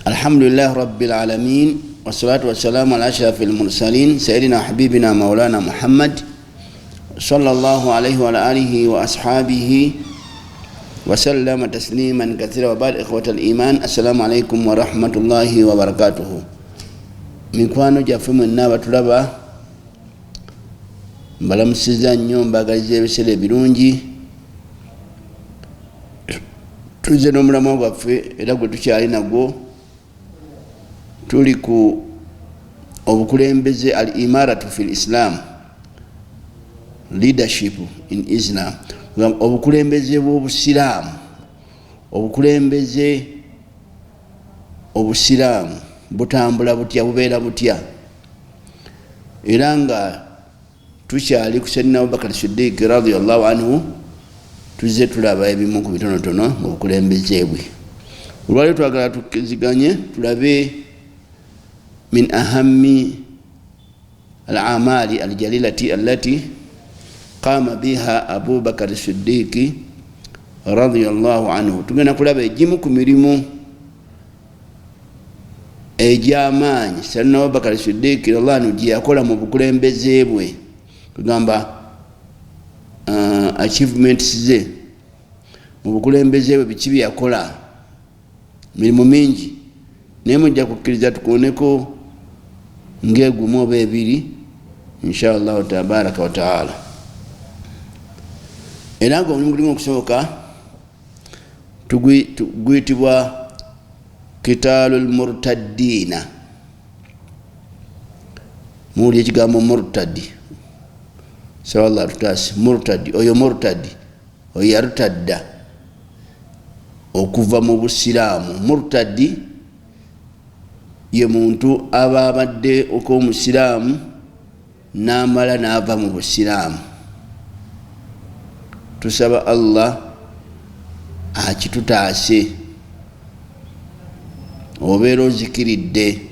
Alhamdulillah Rabbil Alamin, wassalatu wassalamu ala ashrafil mursalin sayyidina habibina maulana Muhammad sallallahu alayhi wa alihi wa ashabihi wa sallama tasliman kathira. Wa ba'd, ikhwatal iman, assalamu alaykum wa rahmatullahi wa barakatuh. Mikwano gyaffe mwenna batulaba, mbalamusiza nnyo, mbagaliza ebiseera ebirungi. Tuzze n'omulamwa gwaffe era gwe tukyali nagwo. Tuli ku obukulembeze al-imaratu fil Islam, leadership in Islam, obukulembeze bw'obusiraamu, obukulembeze obusiraamu butambula butya, bubeera butya. Era nga tukyali ku Sayyidina Abubakar Siddiq radiyallahu anhu, tuzze tulaba ebimu ku bitonotono mu bukulembeze bwe. Olwali twagala tukiziganye tulabe min ahammi al-amali al-jalilati allati qama biha Abu Bakar Siddiq radiyallahu anhu. Tugenda kulaba egimu ku mirimu egy'amaanyi Sayyidina Abu Bakar Siddiq radiyallahu anhu gye yakola mu bukulembeze bwe. Tugamba achievements ze mu bukulembeze bwe, biki bye yakola, mirimu mingi, naye mujja kukkiriza tukoneko ng'egumu oba ebiri inshallah tabaraka wa taala. Era nga omulimu gulimu okusoboka guyitibwa kitaalul murtaddiina. Muwulira ekigambo murtadi, sawallah tutasi murtadi, oyo murtadi oyo yarutadda okuva mu busiraamu. Murtadi ye muntu aba abadde okw'omusiraamu n'amala n'ava mu busiraamu. Tusaba Allah akitutaase, obeera ozikiridde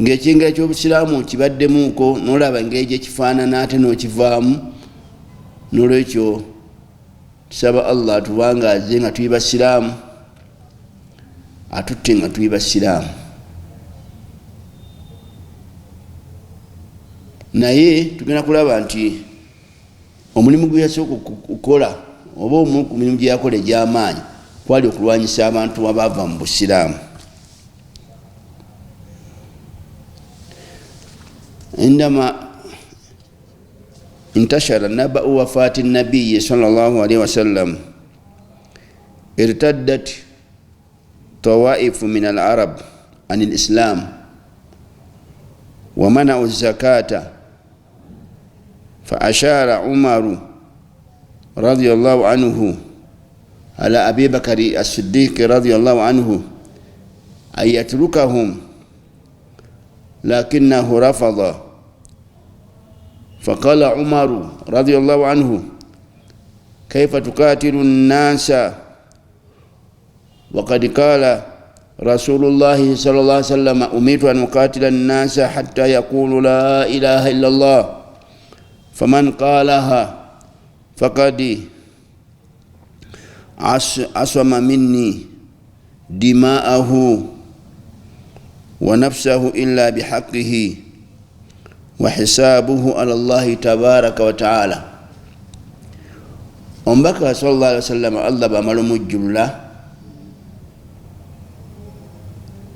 ng'ekyenga ky'obusiraamu kibaddemuuko n'olaba engeri gye kifaanana ate n'okivaamu. N'olwekyo tusaba Allah atubangaaze nga tuli basiraamu, atutte nga tuli basiraamu. Naye tugenda kulaba nti omulimu gwe yasooka okukola oba omu ku mirimu gye yakola egy'amaanyi kwali okulwanyisa abantu abaava mu busiraamu. عندما انتشر نبأ وفاة النبي صلى الله عليه وسلم ارتدت طوائف من العرب عن الإسلام ومنعوا الزكاة، فأشار عمر رضي الله عنه على أبي بكر الصديق رضي الله عنه أن يتركهم، لكنه رفض. فقال عمر رضي الله عنه: كيف تقاتل الناس وقد قال رسول الله صلى الله عليه وسلم: أمرت أن أقاتل الناس حتى يقولوا لا إله إلا الله، فمن قالها فقد عصم مني دماءه ونفسه إلا بحقه وحسابه على الله تبارك وتعالى. Omubaka sallallahu alaihi wasallam Allah bamala omujjulula,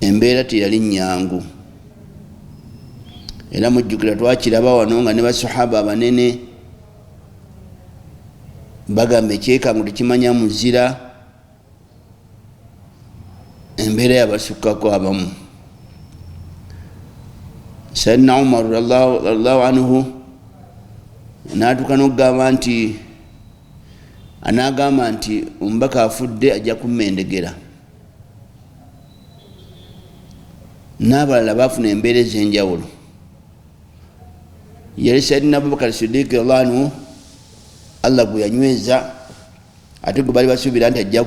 embeera teyali nnyangu. Era mujjukira twakiraba wano nga ne basahaba abanene bagamba ekyekango tekimanya muzira, embeera yabasukkako abamu. Sayyidina Umar radiyallahu anhu n'atuuka n'okugamba nti anaagamba nti omubaka afudde ajja kummendegera. N'abalala baafuna embeera ez'enjawulo. Yali Sayyidina Abubakar Siddiq radiyallahu anhu, Allah gwe yanyweza, ate gwe bali basuubira nti ajja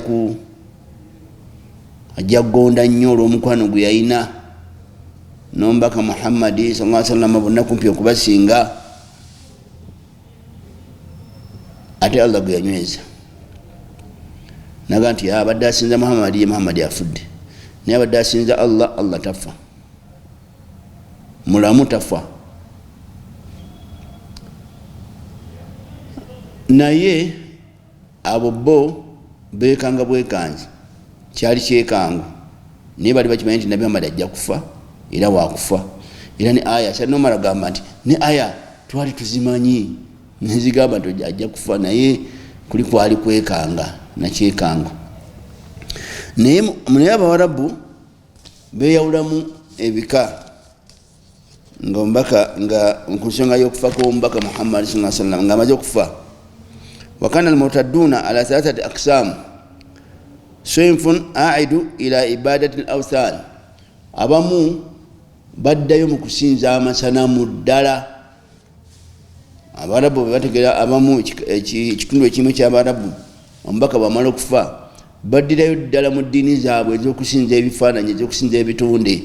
kugonda nnyo olw'omukwano gwe yalina n'omubaka Muhammadi sallallahu alaihi wasallam, bonna kumpi okubasinga, ate Allah gwe yanyweza. Naga nti abadde asinza Muhammadi, ye Muhammadi afudde. naye abadde asinza Allah, Allah tafa, mulamu tafa. Naye abo bo bekanga bwekanzi, kyali kyekangu, naye bali bakimanyi nti Nabi Muhammad ajja kufa era wakufa. Era ne aya Sanomala gamba nti ne aya twali tuzimanyi nezigamba nti ajja kufa, naye kuli kwali kwekanga nakyekangu. Naye Abawarabu beyawulamu ebika nga omubaka nga ku nsonga y'okufa kw'omubaka Muhammad sallallahu alaihi wasallam ng'amaze okufa. Wakana almurtadduna ala thalathati aqsam, sinfun aidu ila ibadati al-awthan, abamu baddayo mu kusinza amasanamu ddala. Abarabu bategera abamu ekitundu ekimu ky'Abarabu omubaka bw'amala okufa baddirayo ddala mu ddiini zaabwe ez'okusinza ebifaananyi, ez'okusinza ebitonde.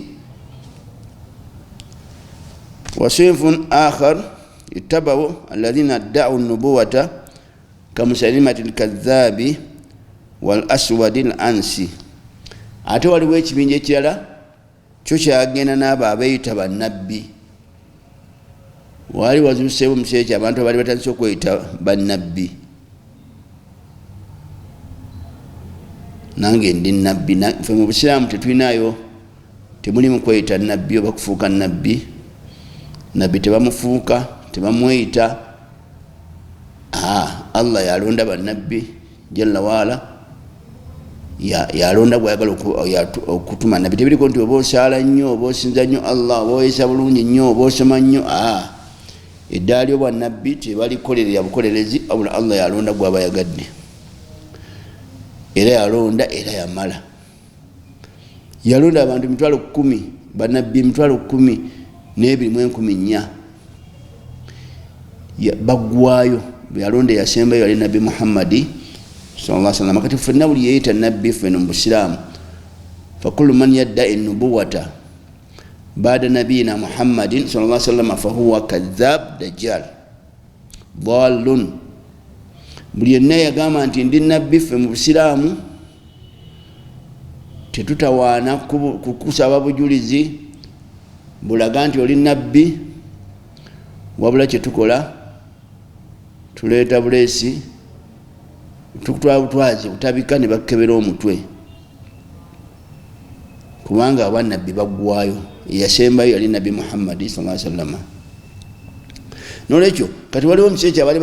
Wasinfun akhar ittabau alladhina dda'u an-nubuwata kamusalimati al-kadhabi wal aswadi al-ansi. Ate waliwo ekibinja ekirala kyo kyagenda n'abo abeeyita bannabbi. Wali wazuuseewo omuseera ki abantu abaali batandise okweyita bannabbi. Nange ndi nabbi. Ffe mu Busiraamu tetulinayo, temulimu kweyita nabbi oba kufuuka nabbi. Nabbi tebamufuuka, tebamweyita. Allah yalonda bannabbi jalla waala, yalonda gwayagala okutuma nabbi. Tebiriko nti oba osaala nnyo, oba osinza nnyo Allah, oba oyesa bulungi nnyo, oba osoma nnyo. Eddaali obwannabbi tebalikolerera bukolerezi, wabula Allah yalonda gwaba yagadde, era yalonda era yamala. Yalonda abantu 10,000, bannabbi 10,000 baggwayo. Yalonda yasembayo yali Nabbi Muhammadi sallallahu alaihi wasallam. Kati ffenna buli yeeyita nabbi ffe mu Busiraamu, fakullu man yadda'i nubuwata baada nabiyina Muhammadin sallallahu alaihi wasallam fahuwa kadhab dajjal dhalun. Buli yenna yagamba nti ndi nabbi ffe mu Busiraamu tetutawaana kukusaba bujulizi bulaga nti oli nabbi, wabula kyetukola tuleeta buleesi tukutwala butwazi butabika ne bakebera omutwe, kubanga abannabbi baggwayo. Yasembayo yali Nabbi Muhammadi sallallahu alaihi wasallam. Nolwekyo kati waliwo omuseera bali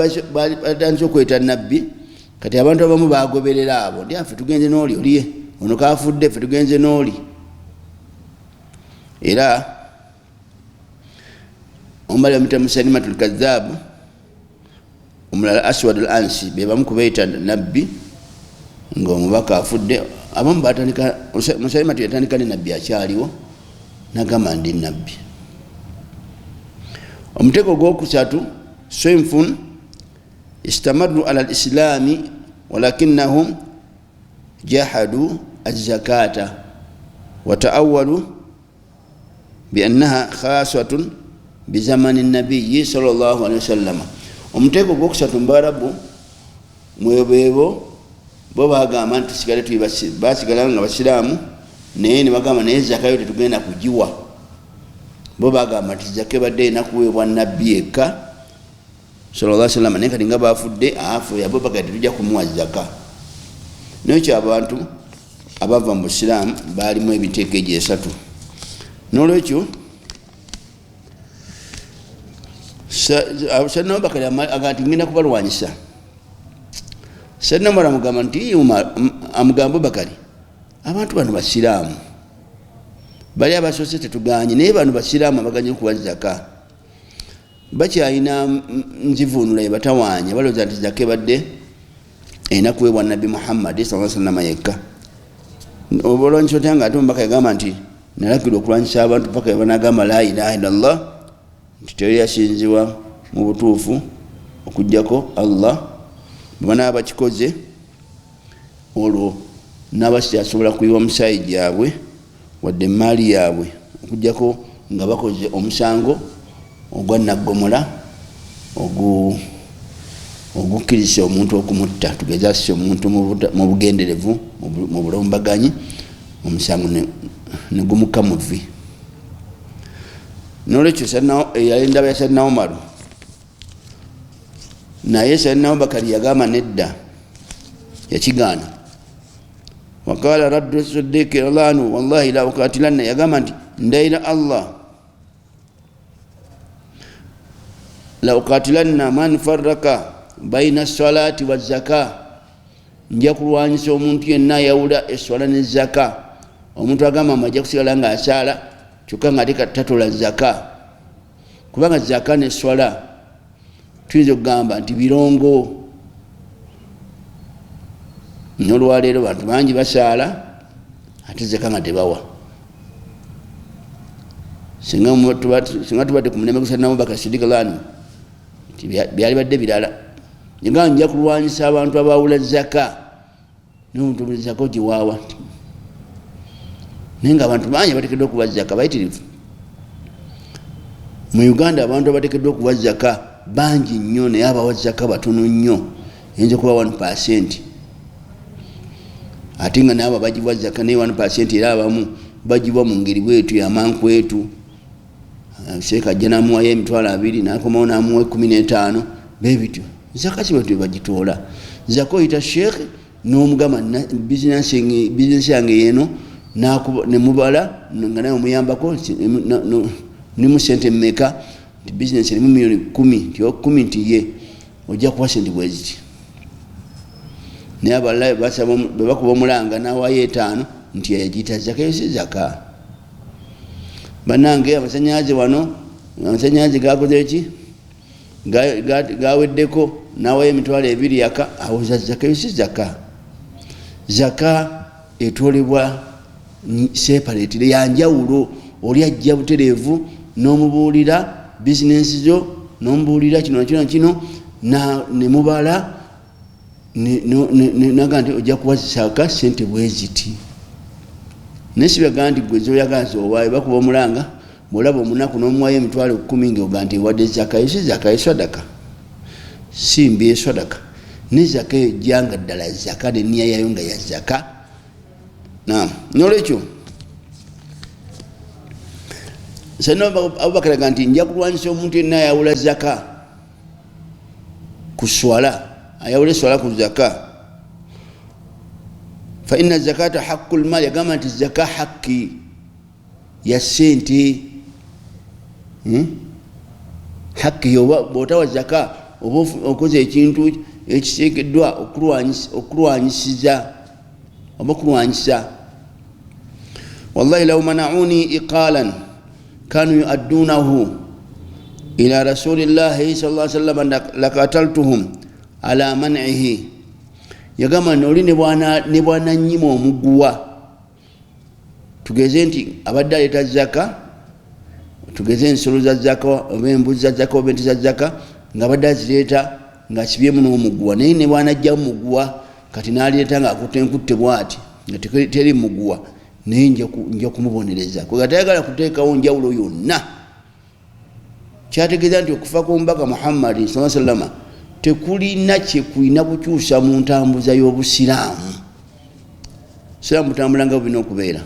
batandise okweta nabbi, kati abantu abamu bagoberera abo, ndi affe tugenze n'oli, oliye ono kaafudde, ffe tugenze n'oli. Era omubali bamuyita Musalimatul Kadhab, omulala Aswad al-Ansi, be bamu kubeeyita nabbi ng'omubaka afudde. Abamu batandika, Musalimatu yatandika ne nabbi akyaliwo nagamba ndi nabbi. Omutego gwokusatu, sinfun istamarru ala al-islami walakinnahum jahadu az-zakata wa ta'awwalu bi annaha khasatun bi zamani an-nabiyyi sallallahu alaihi wasallam. Omutego gwokusatu mu Barabu mwebeebo bo bagamba nti tusigale basigala nga Basiraamu, naye ne bagamba naye zakayo tetugenda kugiwa. Bo bagamba nti zaka ebadde enakuweebwa nabbi yekka sallallahu alaihi wasallam, naye kati nga baafudde afu yabo bagati tujja kumuwa zaka. N'ekyo abantu abava mu Busiraamu baalimu ebiteeko egyo esatu. N'olwekyo Sayyidina Abubakar agati ngenda kubalwanyisa. Sayyidina Umar amugamba nti amugamba Abubakar, abantu bano Basiraamu bali abasoose tetuganye, naye bano Basiraamu abaganye okuwa zaka bakyalina nzivuunula ebatawaanya, balowooza nti zaka ebadde enakuweebwa Nabbi Muhammad sallallahu alaihi wasallam yekka. Olwanyisa otya nga ate omubaka yagamba nti nalagirwa okulwanyisa abantu paka banagamba la ilaha illallah, nti teri yasinzibwa mu butuufu okuggyako Allah. Bwe banaba bakikoze olwo n'abakyasobola kuyiwa omusaayi gyabwe wadde emaali yaabwe okuggyako nga bakoze omusango ogwa naggomola ogukkiriza omuntu okumutta, tugeze asise omuntu mu bugenderevu mu bulombaganyi, omusango ne gumuka mu vvi. Nolwekyo yali ndaba ya Sayyidina Umar, naye Sayyidina Abubakar yagamba nedda, yakigaana. Waqala raddu Siddiq radhiyallahu anhu wallahi la uqatilanna, yagamba nti ndayira Allah, la uqatilanna man farraka baina salati wa zaka, nja kulwanyisa omuntu yenna ayawula eswala ne zaka. Omuntu agamba amajja kusigala nga asaala kyokka nga tatola zaka, kubanga zaka ne swala tuyinza okugamba nti birongo. N'olwaleero bantu bangi basaala ate zaka nga tebawa. Singa tubadde ku mulembe Sayyidina Abubakar Siddiq radhiyallahu anhu nti byali badde birala, nga nja kulwanyisa abantu abawula zaka, n'omuntu zaka ogiwaawa. Naye nga abantu bangi bateekeddwa okuwa zaka bayitirivu. Mu Uganda abantu abateekeddwa okuwa zaka bangi nnyo, naye abawa zaka batono nnyo, eyinza kuba 1%. Ate nga naabo bagiwa zaka naye 1% era abamu bagiwa mu ngeri bwetu yamankwetu. Sheikh ajja namuwayo emitwalo 2 nakomawo namuwa 15 bebityo. Zaka kibatwe bagitoola. Zaka oyita Sheikh n'omugamba bizinesi yange yeno nemubala nga naye omuyambako ni mu sente mmeka, nti bizinesi erimu milioni 10, nti 10 nti ye ojja kuwa sente bweziti. Naye abalala bwe bakuba omulanga n'awaayo 5 nti yagiyita zaka. Eyo si zaka. Bannange amasannyalaze wano, amasannyalaze gakoze ki, gaweddeko n'awaayo emitwalo 2 yaka, awo zaka. Eyo si zaka. Zaka etwolebwa separate ya njawulo. Oli ajja butereevu n'omubuulira bizinesi zo, n'omubuulira kino nemubala naga nti ojja kuwa zaka sente bweziti. Nesibyaga nti gwe zoyagala zowaayo bakuba omulanga, bw'olaba omunaku n'omuwayo emitwalo 10 ng'oga nti wadde zaka. Yo si zaka, esadaka. Si mbi esadaka. Ne zaka eyo jjanga ddala zaka, n'enniya yayo nga ya zaka. Naam, n'olwekyo Sayyidina Abubakar aga nti nja kulwanyisa omuntu yenna ayawula zaka ku swala, ayawula swala ku zaka. Fa inna zakata haqqul mal, yagamba nti zaka haqi ya sente. Haqi bw'otawa zaka oba okoze ekintu ekiteekeddwa okulwanyisiza oba okulwanyisa. Wallahi law mana'uni iqalan kanu yu'addunahu ila rasulillahi sallallahu alaihi wasallam lakataltuhum ala man'ihi. Yagamba noli ne bwana nnyima omuguwa, tugeze nti abadde aleeta zaka, tugeze ensolo za zaka oba embuzi za zaka oba ente za zaka, nga abadde azireeta ng'asibyemu n'omuguwa, naye ne bwanajjamu muguwa kati n'aleeta ng'akutte enkutte bw'ati nga teri muguwa, naye nja kumubonereza. Kwe tayagala kuteekawo njawulo yonna. Kyategeeza nti okufa kw'omubaka Muhammad sallallahu alaihi wasallam tekulina kyekulina kukyusa mu ntambuza y'obusiraamu. Siraamu butambula nga bulina okubeera.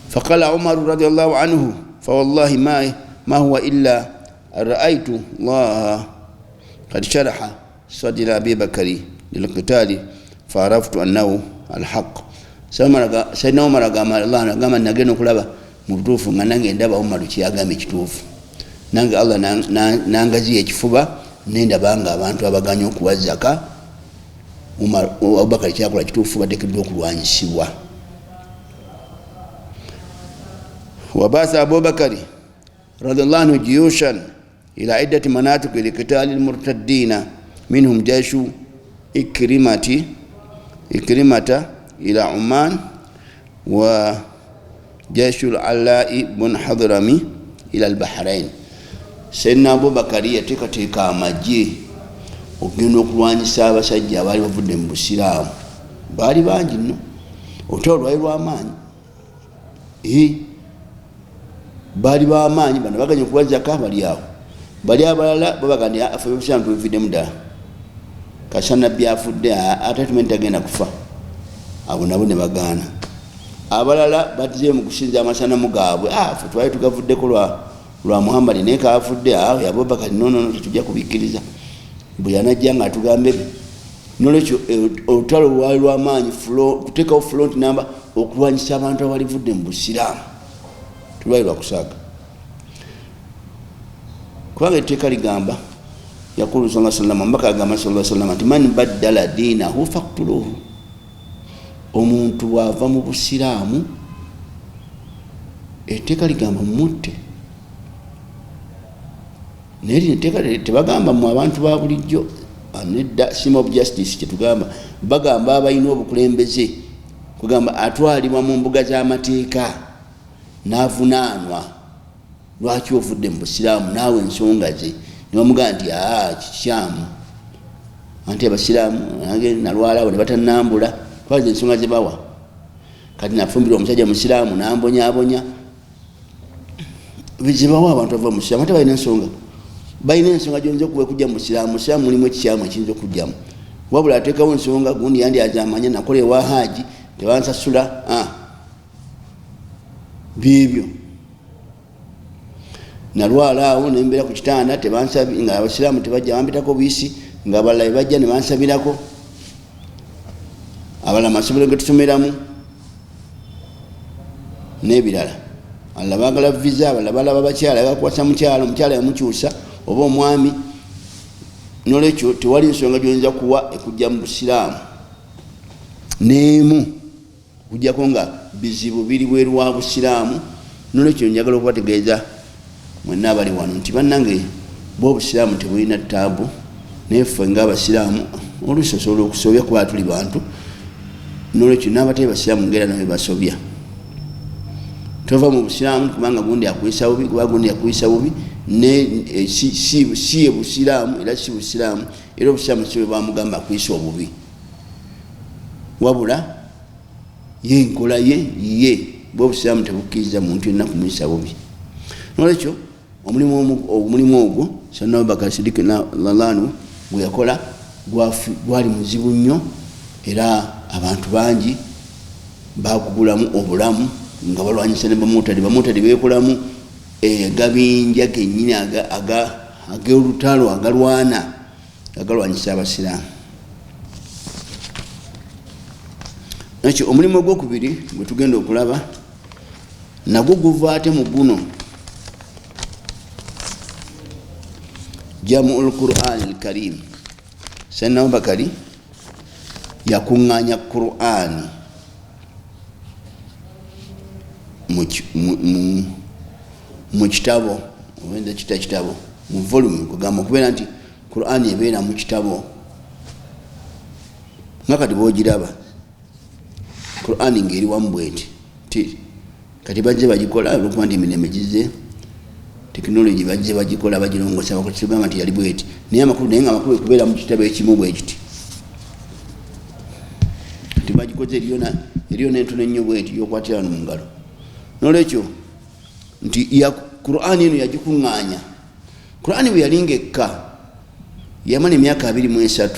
Faqala Umar radiyallahu anhu fawallahi ma huwa illa ra'aytu Allah qad sharaha sadra Abi Bakari lilqitali fa'araftu annahu alhaq. Sayyidina Umar agamba Allah agamba nagenda okulaba mu butuufu nga nange ndaba Umar kyagamba ekituufu. Nange Allah nangaziya ekifuba nendaba nga abantu abaganya okuwa zaka Abubakar kyakola kituufu bateekeddwa okulwanyisibwa. Wabasa Abubakari radiyallahu anhu jiyushan ila iddati manatiq liqitali almurtaddina minhum jayshu ikrimata ila Oman wa jayshu al-Alai bin Hadrami ila al-Bahrain. Sayyidina Abubakari yateekateeka amagye okugenda okulwanyisa abasajja abaali bavudde mu busiraamu. Baali bangi nno, otwala lwali lw'amaanyi. Baali b'amaanyi, bano baganya okuwa zaka bali awo. Bali abalala babaga nti afe obusiraamu tubividdemu ddala. kasha nabbi afudde ate tumenti agenda kufa abo nabo ne bagaana abalala batize mu kusinza amasanamu gaabwe fe twali tugavuddeko lwa Muhammad naye kaafudde ya Abubakar nono tetujja kubikkiriza bwe yanajja nga atugambe nolwekyo olutalo lwali lw'amaanyi kuteekawo front number okulwanyisa abantu abalivudde mu busiraamu tulwali lwakusaaga kubanga etteeka ligamba yakulu sallallahu alaihi wasallam mbaka agamba sallallahu alaihi wasallam nti man baddala diinahu faqtuluhu omuntu bw'ava mu busiraamu etteeka ligamba mumutte naye lino etteeka tebagamba mu abantu ba bulijjo nedda sim of justice kyetugamba bagamba abalina obukulembeze kugamba atwalibwa mu mbuga z'amateeka n'avunaanwa lwaki ovudde mu busiraamu naawe ensonga ze nebamugamba nti kikyamu anti abasiraamu nange nalwalawo ne batannambula twaza ensonga ze bawa kati nafumbirwa omusajja musiraamu nambonyabonya zebawa abantu bava mu busiraamu ate balina ensonga gyonza okuba kujja mu busiraamu musiraamu mulimu ekikyamu ekiyinza okujjamu wabula ateekawo ensonga gundi yandi azamanya nakola ewa haaji tebansasula bibyo nalwalaawo nembeera ku kitanda nga abasiraamu tebajja bampitako buyisi nga abalala bajja ne bansabirako abalala amasomero ge tusomeramu n'ebirala alala baagala visa abalala balaba bakyala bakwasa mukyala omukyala yamukyusa oba omwami nolwekyo tewali nsonga gyonza kuwa ekujja mu busiraamu neemu okujjako nga bizibu biri bweru wa busiraamu nolwekyo njagala okubategeeza mwenna abali wano nti bannange bwe obusiraamu tebulina taabu naye ffe ngaabasiraamu oluusi osobola okusobya kuba tuli bantu nolwekyo n'abatali basiraamu ngera nabwe basobya tova mu busiraamu kubanga gundi akuyisa bubi kuba gundi akuyisa bubi si ye busiraamu era si busiraamu era obusiraamu si bwe bamugamba akuyisa obubi wabula ye nkola ye bwe obusiraamu tebukkiriza muntu yenna kumuyisa bubi nolwekyo omulimu ogwo Sayyidina Abubakar Siddiq radhiyallahu gwe yakola gwali muzibu nnyo era abantu bangi bagugulamu obulamu nga balwanyisa ne bamutadi beekolamu gabinja kennyini ag'olutalo agalwanyisa abasiraamu. Nakyo omulimu ogwokubiri gwe tugenda okulaba nagwo guva ate mu guno Jam'ul Qur'an al-Karim. Sayyidina Abubakar yakuŋŋaanya Qur'ani mu kitabo owenza kitabo mu volume kugamba okubeera nti Qur'ani ebeera mu kitabo nga kati boogiraba Qur'ani ng'eri wamu bweti kati bajje bagikola olwokuba nti emirembe gize tekinologi bajje bagikola bagirongosa bakugamba nti yali bweti naye nga amakulu ekubeera mu kitabo ekimu bwe kiti tibagikoze eriyo n'entono ennyo bweti yokwatira wano mu ngalo nolwekyo nti Qur'ani eno yagikuŋŋaanya. Qur'ani bwe yalinga ekka yamala emyaka 23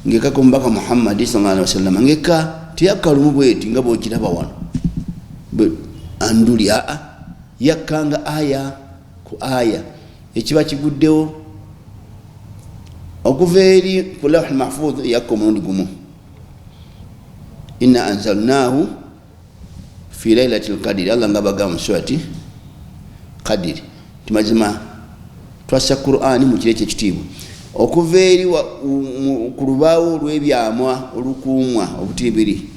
ng'ekka ku mubaka Muhammad sallallahu alaihi wasallam ng'ekka teyakka lumu bweti nga bw'okiraba wano anduli yakkanga aya ku aya ekiba kiguddewo okuva eri ku lawhul mahfuz yakka omulundi gumu inna anzalnahu fi laylatil qadri Allah nga bagamba surati qadri timazima twassa Qur'ani mu kire kyekitiibwa okuva eri ku lubaawo olw'ebyamwa olukuumwa obutibiri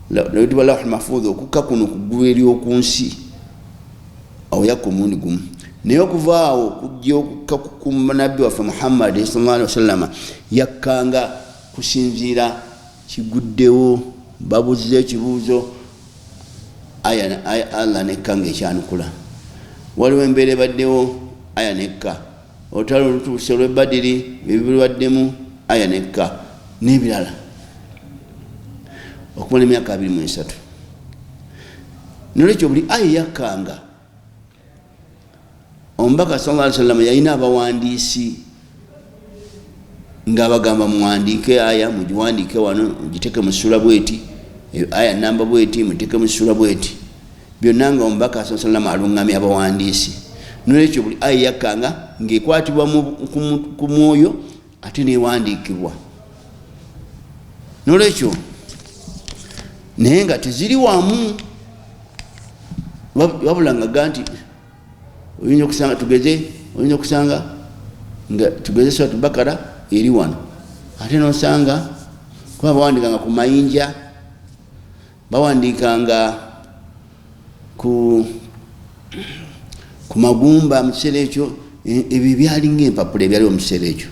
lwetibwa lawhul mahfuz okukka kuno kuggwa eri okunsi awo yakka omulundi gumu naye okuva awo okujja okukka ku nabbi waffe Muhammad sallallahu alaihi wasallam yakkanga kusinziira kiguddewo babuziza ekibuuzo aya Allah nekka ng'ekyanukula waliwo embeera ebaddewo aya nekka olutalo olutuuse olw'Ebadiri bibulwaddemu aya nekka n'ebirala okumala emyaka 23 nolwekyo buli aya yakkanga omubaka sallallahu alaihi wasallam yalina abawandiisi nga bagamba muwandiike aya mugiwandiike wano mugiteeke mu ssula bweti, aya namba bweti muteeke mu ssula bweti, byonna nga omubaka saa sallam alungamya abawandiisi. Nolwekyo buli aya yakkanga ng'ekwatibwa ku mwoyo ate newandiikibwa. Nolwekyo naye nga teziri wamu, wabula nga nti oyinza okusanga oyinza okusanga nga tugeze Suratu Bakara eri wano, ate nosanga kuba bawandikanga ku mayinja, bawandikanga ku magumba mu kiseera ekyo, ebyo byalinga empapula ebyaliwo mu kiseera ekyo.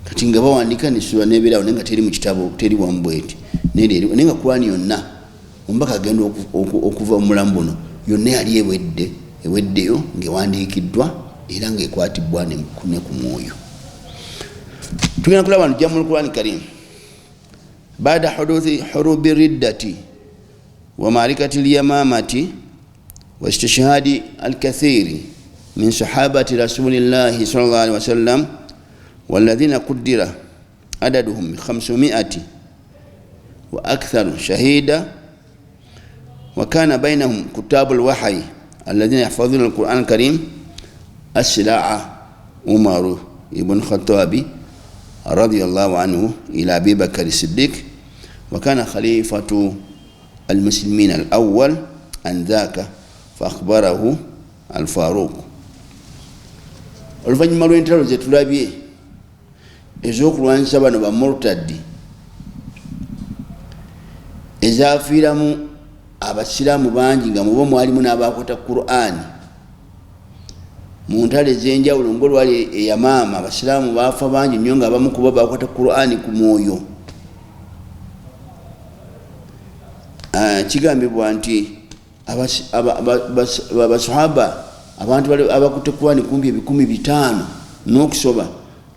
Kati nga bawandika nesula nebeerawo naye nga teri mu kitabo, teri wamu bweti, naye nga Qur'ani yonna omubaka agenda okuva mu mulamu buno yonna yali eweddeyo ng'ewandiikiddwa era ng'ekwatibwa ne ku mwoyo. Tugenda kulaba nti Jamul Qur'ani Karim baada huduthi hurubi riddati wa marikati al-yamamati wa istishhadi al-kathiri min sahabati rasulillahi sallallahu alaihi wasallam والذين قدر عددهم 500 وأكثر شهيدا وكان بينهم كتاب الوحي الذين يحفظون القرآن الكريم السلاعة عمر بن الخطاب رضي الله عنه إلى أبي بكر الصديق وكان خليفة المسلمين الأول عن ذاك فأخبره الفاروق. oluvannyuma lw'entalo ze tulabye ez'okulwanyisa bano bamurtaddi ezafiiramu abasiraamu bangi nga mubo mwalimu n'abakwata Qur'ani mu ntalo ez'enjawulo ng'olwali eyamaama abasiraamu baafa bangi nnyo nga abamu kuba bakwata Qur'ani ku mwoyo. Kigambibwa nti abasahaba abantu abakutte Qur'ani kumpi 500 n'okusoba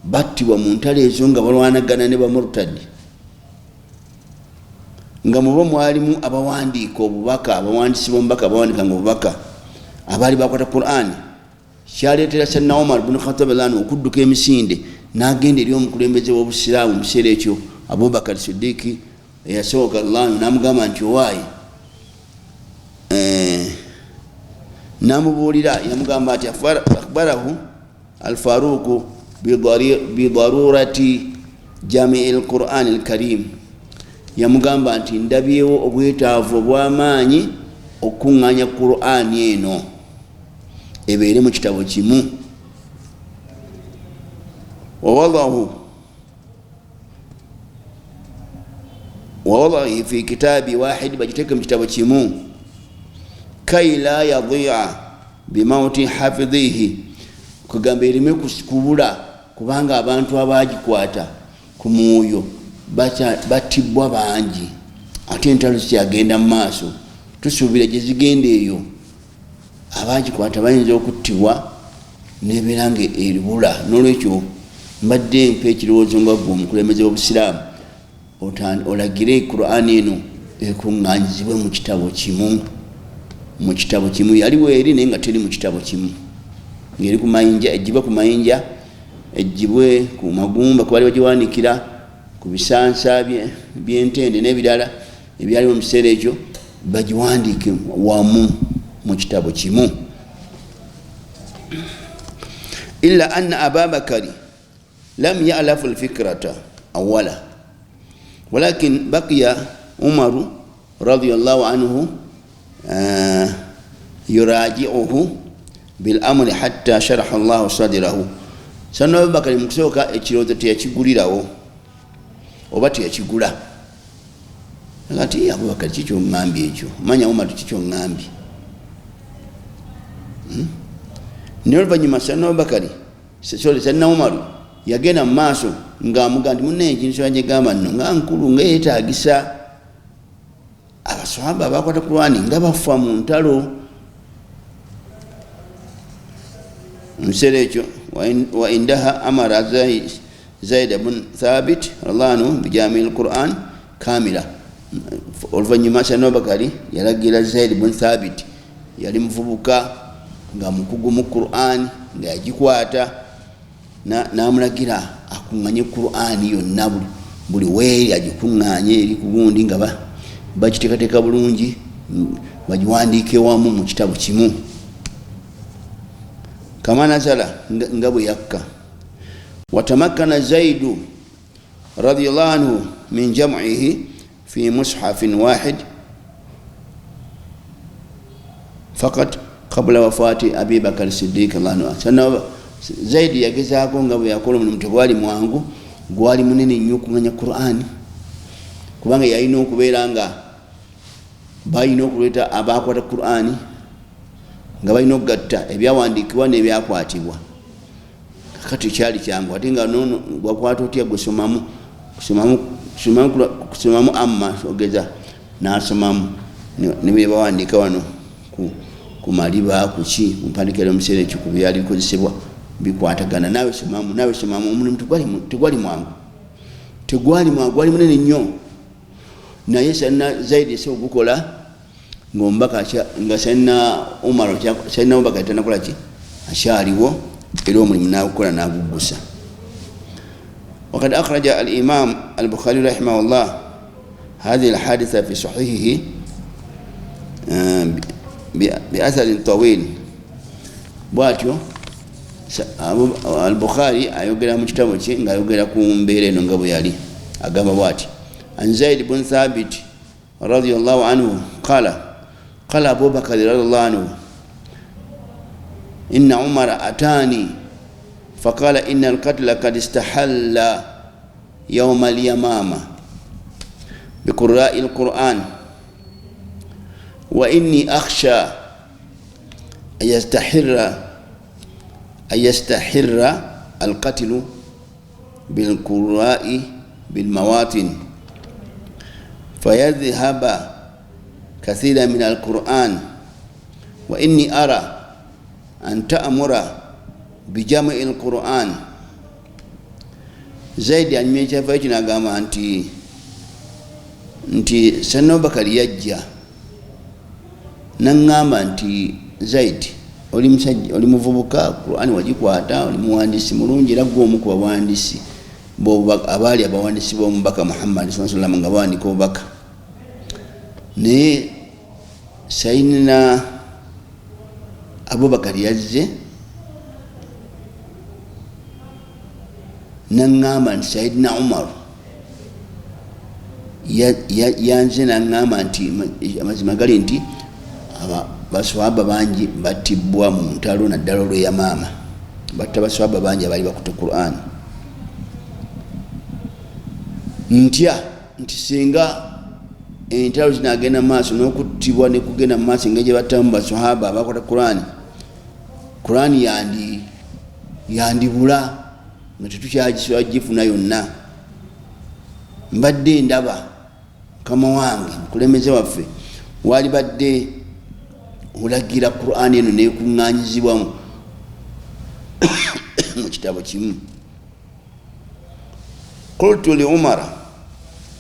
battibwa mu ntalo ezo nga balwanagana ne bamurtadi, nga mubo mwalimu abawandiika obubaka, abawandiisi b'omubaka abawandikanga obubaka abaali bakwata Qur'ani. Kyaleetera Sayyidina Umar ibn Khattab okudduka emisinde n'agenda eri omukulembeze w'obusiraamu mu kiseera ekyo Abubakar Siddiq eyasooka Allah n'amugamba nti owaayi, namubuulira yamugamba ati akhbarahu al-Faruq bidarurati jami' al-Qur'an al-Karim, yamugamba nti ndabyewo obwetaavu obw'amaanyi okuŋŋaanya Qur'ani eno ebeere mu kitabo kimu. wawadahi fi kitabi wahid, bagiteeke mu kitabo kimu, kai la yadhi'a bimauti hafidhihi, kugamba erime kubula kubanga abantu abagikwata ku mwoyo battibwa bangi ate entalo zikyagenda mu maaso. Tusuubira gye zigenda eyo abagikwata bayinza okuttibwa nebeera nga eribula. N'olwekyo mbadde mpa ekirowoozo nga gwe omukulembeze w'obusiraamu olagire Qur'ani eno ekuŋŋaanyizibwe mu kitabo kimu. Mu kitabo kimu yaliwo eri naye nga teri mu kitabo kimu, ngeri ku mayinja, ejjibwe ku mayinja, ejjibwe ku magumba kubali bagiwandikira, ku bisansa by'entende n'ebirala ebyaliwo mu kiseera ekyo bagiwandiike wamu mu kitabo kimu. illa anna Ababakari lam ya'lafu al-fikrata awwala walakin baqiya Umaru radiyallahu anhu yuraji'uhu bil amri hatta sharaha Allahu sadrahu. Sanno Abubakar mukusooka ekirooto teyakigulirawo oba teyakigula. Ngati Abubakar kikyo ngambye ekyo, manya Umar kikyo ngambye. Ne oluvannyuma Sanno Abubakar Sanno Umar yagenda mu maaso ng'amuga nti munne ekintu kye gamba nno nga nkulu nga yeetaagisa abasahaba abakwata Qur'ani nga bafa mu ntalo. Mu kiseera ekyo wa indaha amara Zaid ibn Thabit radhiyallahu anhu bijami al-Qur'an kamila. Oluvannyuma Sanno Abubakar yalagira Zaid ibn Thabit, yali muvubuka nga mukugu mu Qur'an nga yagikwata, n'amulagira akunganye Qur'ani yonna buli weeri agikunganye eri ku gundi nga bagiteekateeka bulungi bagiwandiike wamu mu kitabu kimu kama nazala nga bwe yakka. Watamakkana Zaidu radiyallahu anhu min jam'ihi fi mushafin wahid faqat qabla wafati Abi Bakr Siddiq radhiyallahu anhu. Zaidi yagezaako nga bwe yakola omulimu tegwali mwangu, gwali munene nnyo okumanya Qur'ani, kubanga yalina okubeera nga balina okuleeta abakwata Qur'ani nga balina okugatta ebyawandiikibwa n'ebyakwatibwa. Kakati kyali kyangu ate nga nono gwakwata otya gwe kusomamu amma ogeza n'asomamu ne bye bawandiika wano ku maliba kuki mumpandikira omuseera ekyo ku byali bikozesebwa bikwatagana. Nawe somamu omulimu tegwali mwangu, gwali munene nnyo, naye Sayyidina Zaidi ese ogukola ng'omubaka nga Sayyidina Umar Sayyidina Abubakar tanakola ki akyaliwo era omulimu n'agukola n'aguggusa. وقد أخرج الإمام البخاري رحمه الله هذه الحادثة في صحيحه بأثر طويل. بواتيو البخاري ayogera mu kitabo kye ng'ayogera ku mbeera eno nga bwe yali agamba bwati عن زيد بن ثابت رضي الله عنه قال أبو بكر رضي الله عنه إن عمر أتاني فقال إن القتل قد استحل يوم اليمامة بقراء القرآن وإني أخشى أن يستحر القتل بالقراء بالمواطن فيذهب كثيرا من القرآن وإني أرى أن تأمر بجمع القرآن. Zaidi anymecha faiki nagamba nti Sayyidina Abubakar yajja nangamba nti Zaidi oli musajja oli muvubuka Qur'ani wagikwata oli muwandiisi mulungi era gwe omu ku bawandiisi abaali abawandiisi b'omubaka Muhammad sallallahu alaihi wasallam nga bawanika obubaka. Naye Sayyidina Abubakar yazze nangamba nti Sayyidina Umar yanze nangamba nti amazima gali nti baswahaba bangi battibwa mu ntalo naddala olw'eyamaama, batta baswahaba bangi abaali bakutte Qur'an. Ntya nti singa entalo zinagenda mu maaso n'okuttibwa ne kugenda mu maaso engeri gye battamu baswahaba abakwata Qur'an yandibula nga tetukyagifuna yonna. Mbadde ndaba mukama wange mukulembeze waffe wali badde olagira Qur'an eno neekuŋŋaanyizibwa mu kitabo kimu. Qultu li Umar,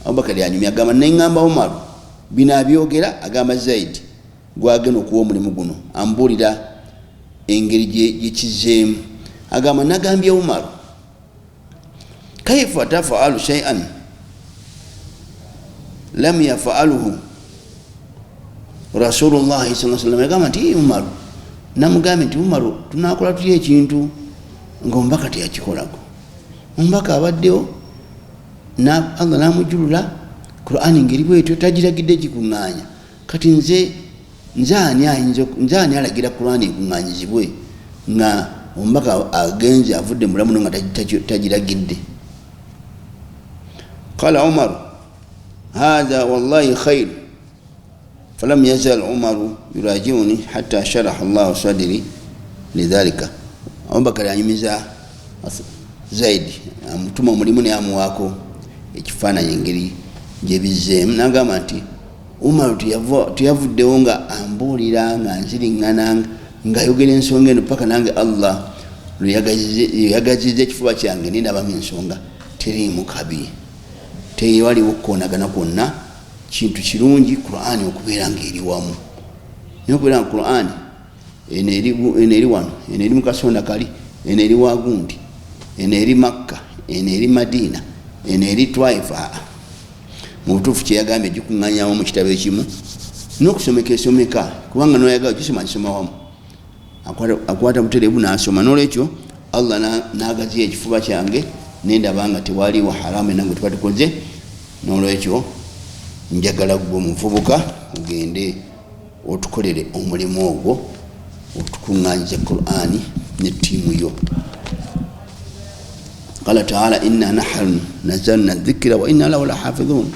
Abubakar yanyumya agamba neŋŋamba Umar bino abyogera agamba Zaidi gwagenda okuwa omulimu guno ambuulira engeri gye kizeemu. Agamba nagambye Umar kaifa tafaalu shay'an lam yafaaluhu Rasulullah sallallahu alaihi wasallam. Agamba nti Umar namugambye nti Umar tunakola tutya ekintu ng'omubaka teyakikolako. Omubaka abaddewo na Allah namujulula Qur'ani ngeri bwetyo tagiragidde gikuŋŋaanya. Kati nze ani alagira Qur'ani ekuŋŋaanyizibwe nga omubaka agenze avudde mulamu nga tagiragidde. Qala Umar hadha wallahi khair falam yazal Umaru yurajiuni hatta sharaha Allahu sadri lidhalika. Abubakar anyumiza Zaidi amutuma omulimu ne amuwaako ekifaananyi engeri gye bizzeemu. Nagamba nti Umaru tuyavuddewo nga ambuulira nga nziriŋŋana ng'ayogera ensonga eno paka nange Allah lweyagazizza ekifuba kyange nindabamu ensonga teriimu kabi, tewaliwo kukoonagana kwonna, kintu kirungi Qur'ani okubeera ng'eri wamu. Naye okubeera nga Qur'ani eno eri wano, eno eri mu kasonda kali, eno eri wagundi, eno eri Makka, eno eri Madina, eno eri Twaifa. Mu butuufu kyeyagambye gikuŋŋanyamu mu kitabo ekimu n'okusomeka esomeka, kubanga noyagala gisoma gisoma wamu, akwata buterebu n'asoma. N'olwekyo Allah n'agaziya ekifuba kyange nendaba nga tewaliwo haramu enange tubatukoze. N'olwekyo njagala gwe omuvubuka ogende otukolere omulimu ogwo otukuŋŋanyiza Qur'ani ne ttiimu yo. Qala ta'ala inna nahnu nazzalna dhikra wa inna lahu lahafidhun.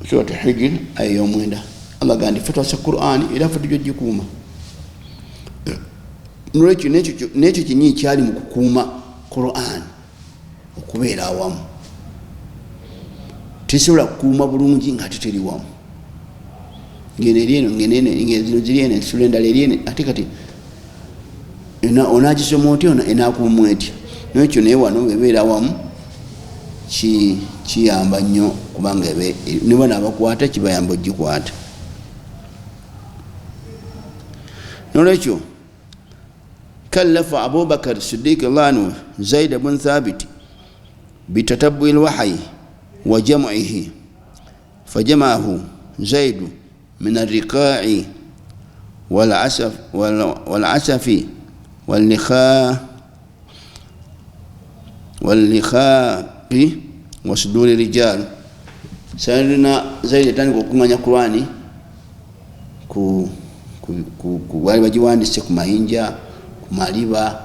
Surat Hijr aya y'omwenda. Allah gandi ffe twasa Qur'ani era ffe tujja gikuuma. N'olwekyo n'ekyo kinyi kyali mu kukuuma Qur'ani okubeera awamu. Tesobola kukuuma bulungi ng'ate teri wamu. Ngeno eri eno ngeno ziri eno ensula endala eri eno ate kati onaagisoma otya enaakuumwa etya. N'ekyo naye wano bebeera wamu kiyamba nnyo kubanga ne bano abakwata kibayamba ogikwata. N'olwekyo kallafa Abubakar Siddiq radhiyallahu anhu Zaid ibn Thabit bitatabbu'i al-wahyi wa jam'ihi fajama'ahu Zaid min ar-riqa'i wal-asafi wal-likhaqi wa suduri rijal. Sayyidina Zaid atandika okuŋŋanya Qur'ani ku bali bagiwandise ku mayinja, ku maliba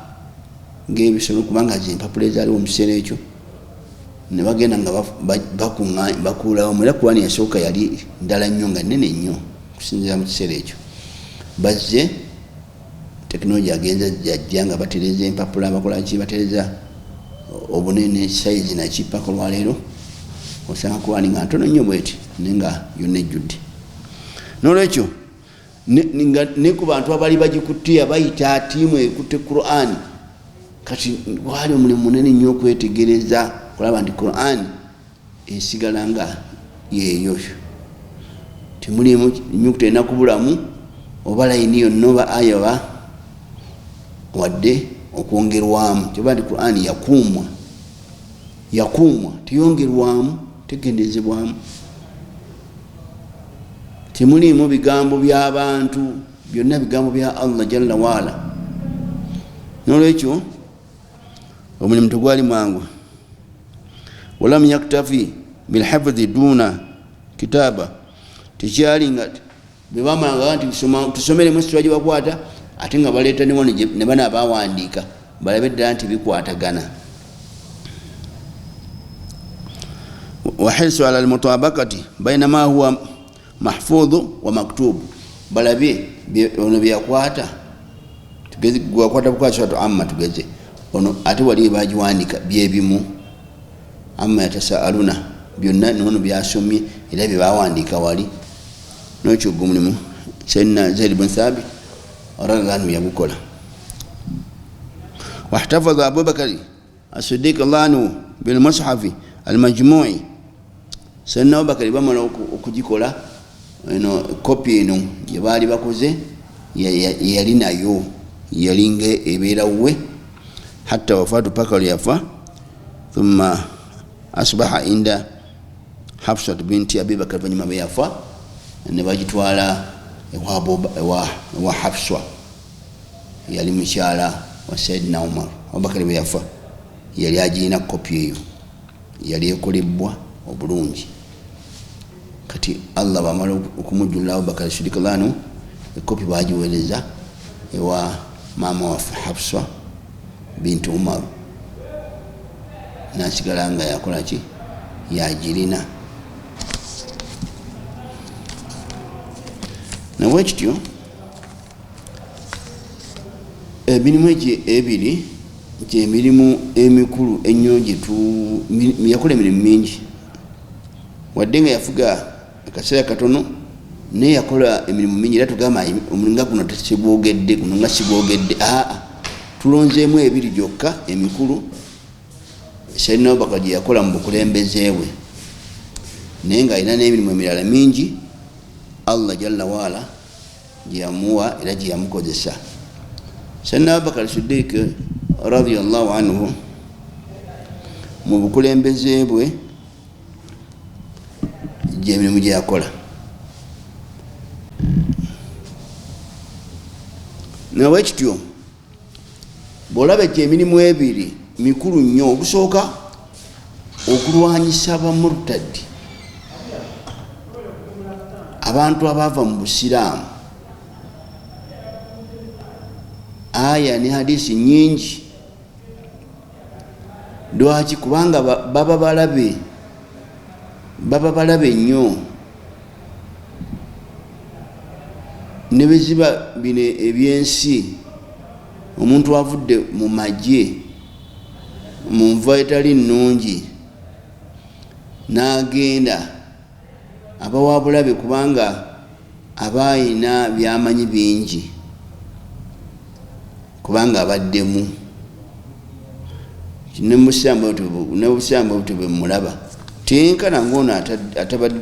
ng'ebisolo, kubanga zempapula ezaaliwo mu kiseera ekyo. Ne bagenda nga bakuulawo. Era Qur'ani yasooka yali ndala nnyo nga nnene nnyo okusinziira mu kiseera ekyo. Bazze tekinologi agenza jajja nga batereza empapula, bakola ki, batereza obunene sayizi nakipaka olwaleero osanga Qur'ani nga ntono nnyo bweti naye nga yonna ejjudde. N'olwekyo ne ku bantu abali bagikutte abayita tiimu ekutte Qur'ani kati wali omulimu munene nnyo okwetegereza kulaba nti Qur'ani esigala nga yeeyo, temulimu nnyukuta enakubulamu oba layini yonna oba aya wadde okwongerwamu. Kyeba nti Qur'ani yakuumwa teyongerwamu, tegendezebwamu. Temulimu bigambo by'abantu, byonna bigambo bya Allah jalla waala. N'olwekyo omulimu tegwali mwangu. Walam yaktafi bilhafdhi duna kitaba, tekyali nga bebamalanga nti tusomeremu esitula gye bakwata ate nga baleeta ne wano ne bano abawandiika balabe ddala nti bikwatagana. Wahirsu ala almutabakati baina ma huwa mahfudhu wa maktubu, balabe ono byakwata tugeze gwakwata bukwata amma tugeze ono ate wali bagiwandika byebimu amma yatasaaluna byonna nono byasomye era bye bawandiika wali. N'ekyo omulimu Sayyidina Zaid ibn Thabit radhiyallahu anhu yagukola. Wahtafadha Abubakar as-Siddiq radhiyallahu anhu bil mushafi al-majmu'i. Sayyidina Abubakar bamala okugikola eno kopi eno gye baali bakoze yali nayo yalinga ebeera we hatta wafatu paka yafa. Thumma asbaha inda Hafsa binti Abi Bakr banyuma be yafa ne bagitwala ewa Hafsa yali mukyala wa Sayyidina Umar. Abubakar be yafa yali agiina kopi eyo, yali ekolebwa obulungi. Kati Allah bamala okumujjula Abubakar Siddiq radhiyallahu anhu ekopi bagiweereza ewa maama wa Hafsa binti Umar, nasigala nga yakola ki, yagirina. Nawekityo emirimu egyo ebiri gy'emirimu emikulu ennyo yakola emirimu mingi wadde nga yafuga akaseera katono naye yakola emirimu mingi. Era tugamba omulinga guno tesigwogedde, guno nga sigwogedde, tulonzeemu ebiri gyokka emikulu. Sayyidina Abubakar gye yakola mu bukulembeze bwe, naye ng'alina n'emirimu emirala mingi Allah jalla waala gye yamuwa era gye yamukozesa. Sayyidina Abubakar Siddiq radiyallahu anhu mu bukulembeze bwe gy'emirimu gye yakola. Nawe kityo bw'olaba emirimu ebiri mikulu nnyo. Ogusooka okulwanyisa abamurtadi, abantu abaava mu busiraamu. Aya ne hadisi nyingi. Lwaki? Kubanga baba balabe nnyo. Ne bwe ziba bino ebyensi, omuntu avudde mu magye mu nva etali nnungi n'agenda, aba wa bulabe kubanga aba ayina byamanyi bingi, kubanga abaddemu. N'obusiraamu bwe bwemulaba tenkana ng'ono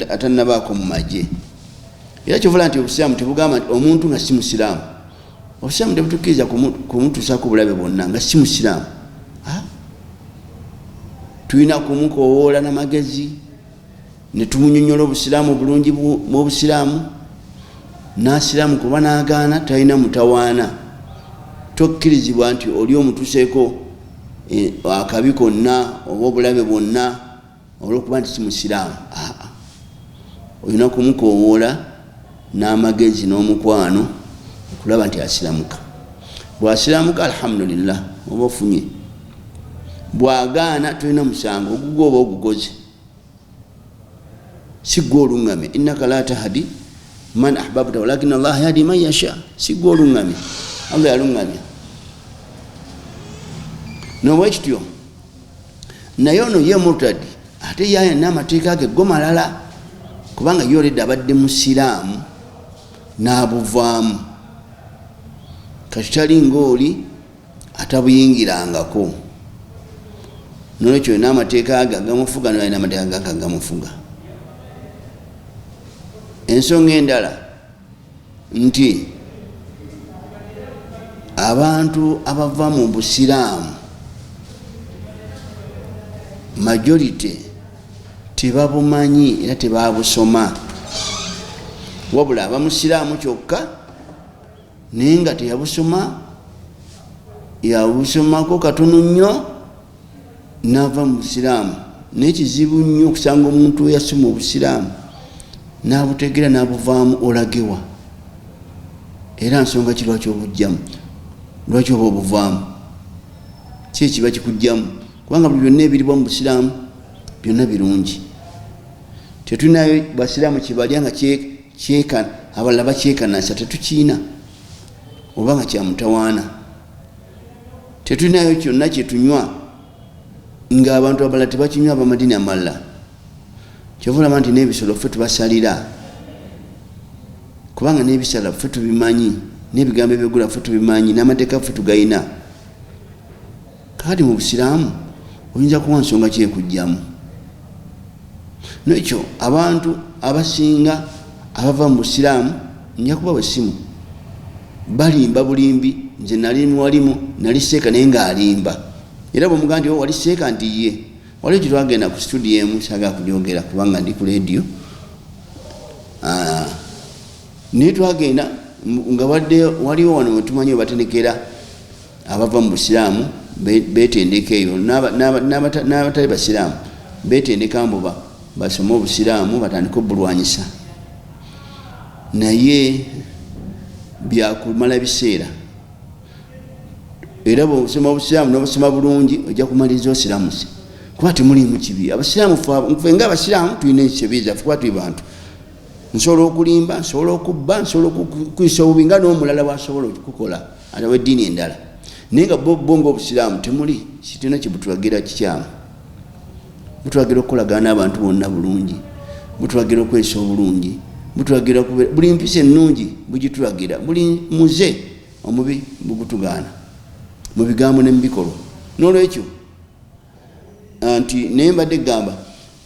atannabaako mu magye. Era kyovula nti obusiraamu tebugamba nti omuntu nga si musiraamu. Obusiraamu tebutukkiriza kumutuusaako bulabe bwonna nga si musiraamu. Tulina kumukowoola n'amagezi ne tumunyonnyola obusiraamu obulungi bw'obusiraamu, n'asiraamu kuba n'agaana, talina mutawaana. Tokkirizibwa nti oli omutuuseeko akabi konna oba obulabe bwonna olw'okuba nti si musiraamu. Olina kumukowoola n'amagezi n'omukwano okulaba nti asiramuka. Bw'asiramuka alhamdulillah, oba ofunye. Bw'agaana tolina musango, ogugwo oba ogukoze. Si gwe oluŋŋame. Innaka la tahdi man ahbabta walakin Allah yahdi man yasha. Si gwe oluŋŋame, Allah yaluŋŋamya. Noolwekityo naye ono ye murtadi ate yaya n'amateeka ge go malala, kubanga ye olidde abadde musiraamu n'abuvaamu. Kati tali ng'oli atabuyingirangako. Nolwekyo n'amateeka ge agamufuga n'alina amateeka ge agamufuga. Ensonga endala nti abantu abava mu busiraamu majority tebabumanyi era tebabusoma. Wabula abamusiraamu kyokka naye nga teyabusoma, yabusomako katono nnyo n'ava mu busiraamu. Naye kizibu nnyo okusanga omuntu eyasoma obusiraamu n'abutegeera n'abuvaamu olagewa. Era nsonga ki lwaki obujjamu? Lwaki oba obuvaamu? Si kiba kikujjamu? Kubanga buli byonna ebiribwa mu busiraamu byonna birungi. Tetulinayo basiraamu kibalya nga abalala bakyekanasa, tetukiina oba nga kyamutawaana. Tetulinayo kyonna kyetunywa ng'abantu abalala tebakinywa abamadiini amalala. Kyova olaba nti n'ebisolo ffe tubasalira, kubanga n'ebisala ffe tubimanyi, n'ebigambo ebyogula ffe tubimanyi, n'amateeka ffe tugayina. Kati mu busiraamu oyinza kuwa nsonga kyekujjamu. Nekyo abantu abasinga abava mu busiraamu, nja kuba bwesimu, balimba bulimbi. Nze nali walimu, nali seeka naye ng'alimba. Era bw'omugaa nti wali seeka nti ye. Waliwo gye twagenda ku studio emu, saagala kugyogera kubanga ndi ku leediyo. Naye twagenda nga waliwo wano we tumanyi webatenekera abava mu busiraamu betendeka eyo, n'abatali basiraamu betendeka mbuba basome obusiraamu batandika obulwanyisa. Naye byakumala biseera. Era bw'osoma obusiraamu n'obusoma bulungi ojja kumaliriza osiramuse, kuba temuliimu kibi. Abasiraamu ffe nga abasiraamu tulina ekibi zaffe, kuba tuli bantu. Nsobola okulimba, nsobola okubba, nsobola okukuyisa obubi nga n'omulala bw'asobola okukola ate w'eddiini endala. Naye nga bo ng'obusiraamu temuli, kitena kye butulagira kikyamu. Butulagira okukolagana n'abantu bonna bulungi, butulagira okwesa obulungi, butulagira buli mpisa ennungi bugitulagira, buli muze omubi bugutugaana mu bigambo ne mu bikolwa. N'olwekyo nti naye mbadde gamba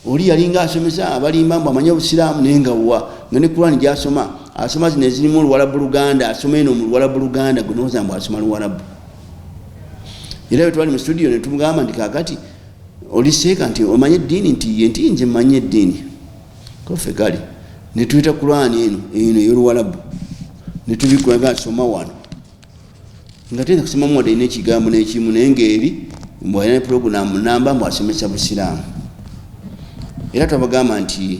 oli yalinga asomesa abalimba mbu amanye obusiraamu naye nga wa nga ne Qur'ani gy'asoma asoma zino ezirimu Oluwalabu Luganda, asoma eno mu Luwalabu Luganda, gwe nooza mbu asoma Luwalabu. Era bwe twali mu studio ne tumugamba nti kaakati oliseeka nti omanye eddiini, nti nze mmanyi eddiini. Kofe kale ne tuyita Qur'ani eno ey'Oluwalabu ne tubikulaga asoma wano nga tena kusoma mu wadde n'ekigambo n'ekimu naye ng'eri mbu alina puroguramu namba mbu asomesa Busiraamu. Era twabagamba nti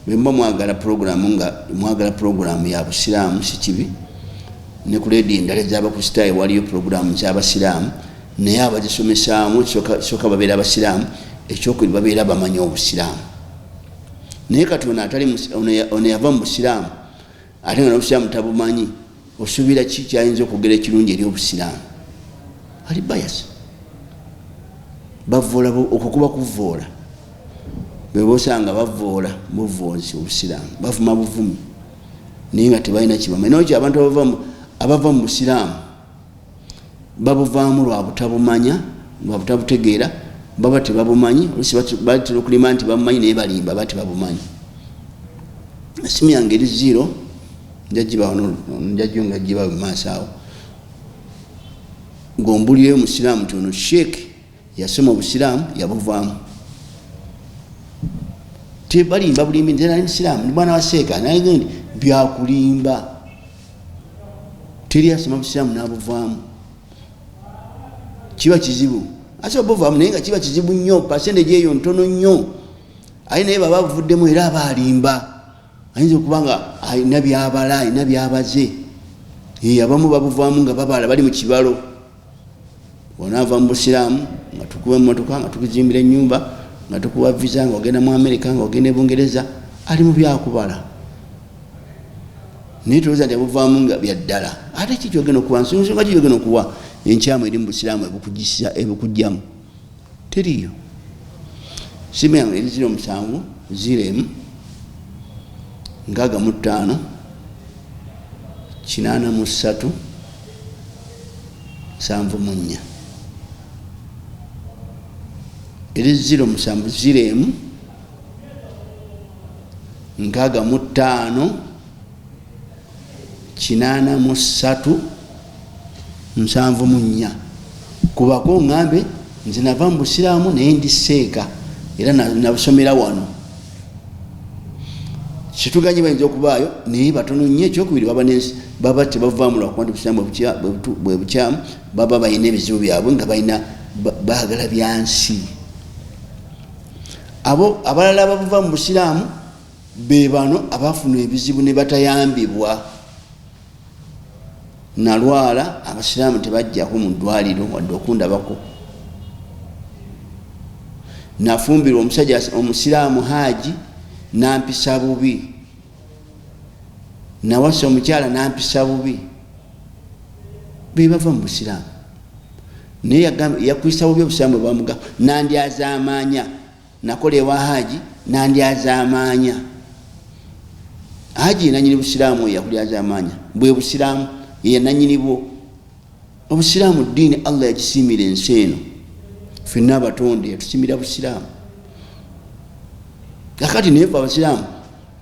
bwe muba mwagala puroguramu nga mwagala puroguramu ya Busiraamu si kibi, ne ku leedi endala ez'abakusitaayo waliyo puroguramu z'Abasiraamu naye abazisomesaamu soka babeera Abasiraamu, ekyokubiri babeera bamanyi Obusiraamu. Naye kati ono yava mu Busiraamu ate nga n'Obusiraamu tabumanyi, osuubira ki kyayinza okwogera ekirungi eri Obusiraamu? Ali bias. Bavoola okukuba kuvoola, bwe bosanga bavoola buvoozi Obusiraamu, bavuma buvumi naye nga tebalina kibamanyi. Nokyo abantu abava mu Busiraamu babuvaamu lwa butabumanya, lwa butabutegeera, baba tebabumanyi. Olusi batera okulima nti babumanyi naye balimba baba tebabumanyi. Esimu yange eri 0 njagiba nga giba mu maaso awo, ng'ombulireyo Musiraamu nti ono Sheikh yasoma Obusiraamu yabuvaamu. Tebalimba bulimbi nti nali Musiraamu ni bwana wa Seeka naye nti byakulimba. Teri asoma Busiraamu n'abuvaamu. Kiba kizibu. Ate obuvaamu naye nga kiba kizibu nnyo, percentage eyo ntono nnyo. Aye naye baba bavuddemu era abalimba. Ayinza okuba nga alina byabala, alina byabaze. Abamu babuvaamu nga babala bali mu kibalo. Onaava mu Busiraamu nga tukuba emmotoka nga tukuzimbira ennyumba nga tukuba visa nga ogenda mu Amerika nga ogenda e Bungereza, ali mu byakubala. Naye tulowooza nti abuvaamu nga bya ddala. Ate ki kyogenda okuwa nsonga ki kyogenda okuwa enkyamu eri mu Busiraamu ebukugyamu? Teriyo. Simu yange eri 07 0 65 83 74. Eri 07 65 83 74. Kubako ngambe nze nava mu Busiraamu naye ndi Seeka era nabusomera wano. Kituganye bayinza okubaayo naye batono nnyo. Ekyokubiri baba tebavaamu lwakuba nti Busiraamu bwe bukyamu, baba balina ebizibu byabwe nga balina baagala byansi. Abo abalala abavuva mu Busiraamu be bano abafuna ebizibu ne batayambibwa. Nalwala Abasiraamu tebajjako mu ddwaliro wadde okundabako. Nafumbirwa omusajja Omusiraamu Haaji nampisa bubi, nawasa omukyala nampisa bubi. Be bava mu Busiraamu naye yakwisa bubi Obusiraamu bwe bamugamba. Nandyaza amaanya, nakola ewa Haaji nandyaza amaanya. Haaji nanyini Busiraamu yakulyaza amaanya, bwe Busiraamu ye nanyini bwo. Obusiraamu ddiini Allah yagisiimira ensi eno, ffenna abatonde yatusiimira Busiraamu. Kakati naye ffe Abasiraamu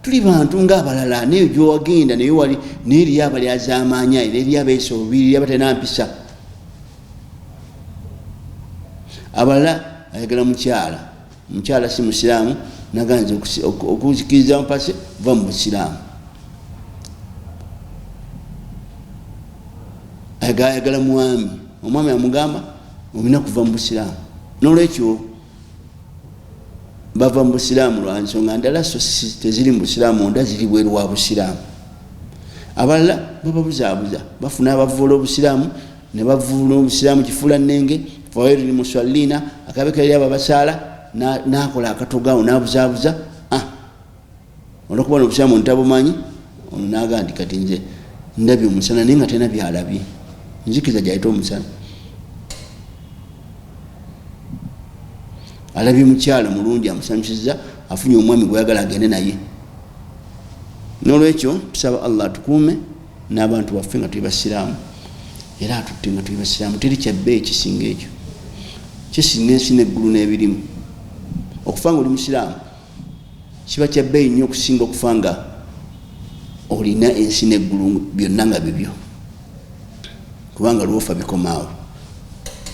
tuli bantu ng'abalala, naye gy'owagenda naye wali n'eriyo abalyaza amaanya, era eriyo abeesa obubiri, eriyo abatalina mpisa. Abalala ayagala mukyala si Musiraamu naganza okuzikiriza mpase va mu Busiraamu. Ayagala mwami, omwami amugamba olina kuva mu Busiraamu. N'olwekyo bava mu Busiraamu lwa nsonga ndala so teziri mu Busiraamu, onda ziri bweru wa Busiraamu. Abalala bababuzaabuza, bafuna abavuula Obusiraamu ne bavuula Obusiraamu kifuula nnenge, fawairu lil musallina, akabeka eri ababasaala n'akola akatogaawo n'abuzaabuza. Olw'okuba Obusiraamu ntabumanyi, ono n'agamba nti kati nze ndabye omusana naye nga tena byalabye, nzikiriza gy'ayita omusana. Alabye mukyala mulungi amusanyusizza, afunye omwami gweyagala agende naye. N'olwekyo tusaba Allah atukuume n'abantu baffe nga tuli Basiraamu era atutte nga tuli Basiraamu. Teri kyabbeeyi ekisinga ekyo, kisinga ensi n'eggulu n'ebirimu. Okufa nga oli Musiraamu kiba kyabbeeyi nnyo okusinga okufa nga olina ensi neggulu byonna nga bibyo, kubanga lwofa bikomaawo,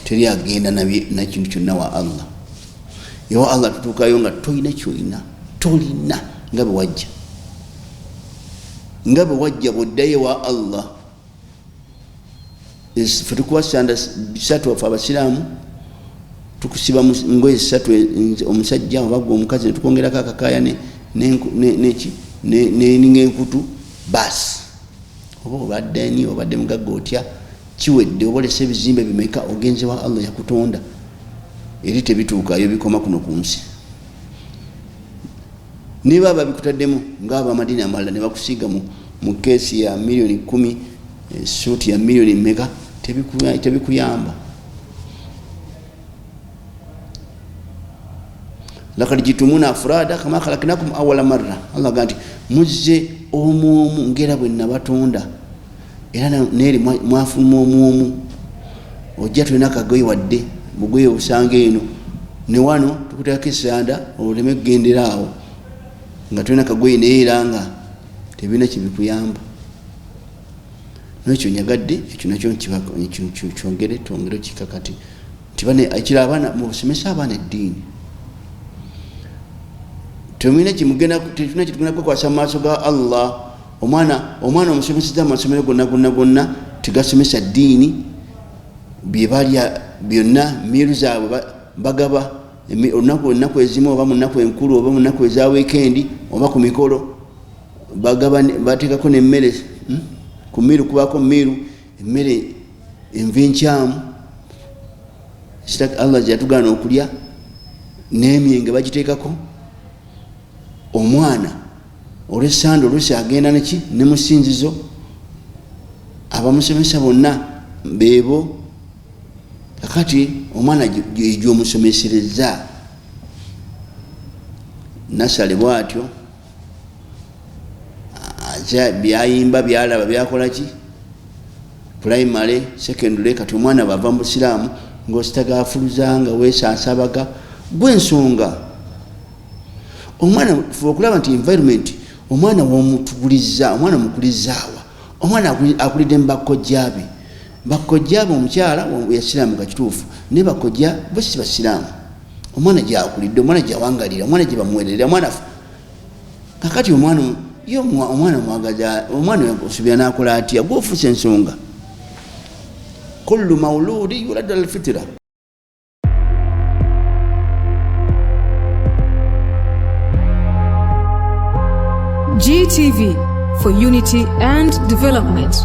teri agenda nakintu kyonna wa Allah. Ewa Allah tutuukayo nga tolina kyolina, tolina nga bwe wajja bwoddayo wa Allah. Fe tukuba sanda bisatu wafe abasiraamu, tukusiba ngoye 3 omusajja oba gwe omukazi, netukongerako akakaaya neninga enkutu baasi. Oba obaddeni obadde mugagga otya kiwedde, oba olesa ebizimbe bimeka, ogenze wa Allah yakutonda, eri tebituukayo bikoma kuno ku nsi. Niba babikutaddemu ng'abamadini amalala ne bakusiiga mu keesi ya milioni 10, suuti ya milioni meka, tebikuyamba. Lakad jitumuna afrada kama khalaqnakum awwala marra. Allah ganti muzze omu ngera bwe nabatonda, era neri mwafuluma omu. Ojja tulina akagoye wadde bugoye obusanga eno ne wano tukuteekako esanda oleme kugendera awo nga tulina akagoye naye era nga tebina kibikuyamba. Nekyo nyagadde ekyo nakyo kyongere twongere kikakati ekira abaana mubasomesa abaana eddiini. Tumina kitugenda kukwasa mu maaso ga Allah. Omwana omusomeseza amasomero gonna tigasomesa ddiini, bye balya byonna miiru zaabwe bagaba olunaku ezimu, oba mu nnaku enkulu, oba mu nnaku eza weekendi, oba ku mikolo bagaba, bateekako n'emmere ku miiru, kubaako miiru emmere enva enkyamu Allah gyeyatugaana okulya, n'emyenge bagiteekako. Omwana olw'essande oluusi agenda neki ne musinzizo, abamusomesa bonna beebo. Kakati omwana gy'omusomesereza nasale bwatyo, byayimba byalaba byakola ki primary secondary. Kati omwana bava mu busiraamu ng'ositagaafuluza nga weesansabaga gw'ensonga. Omwana fuba okulaba nti environment omwana womutuguliza, omwana mukulizaawa, omwana akulidde mu bakkojjaabe. Bakkojjaabe omukyala yasiraamu kakituufu, ne bakkojja bo si basiraamu. Omwana gyakulidde, omwana gyawangalira, omwana gye bamuweerera, omwana kakati omwana mwagaza, omwana osubira n'akola atya? Gw'ofuusa ensonga. Kullu mawludi yuladu ala alfitra. GTV for unity and development.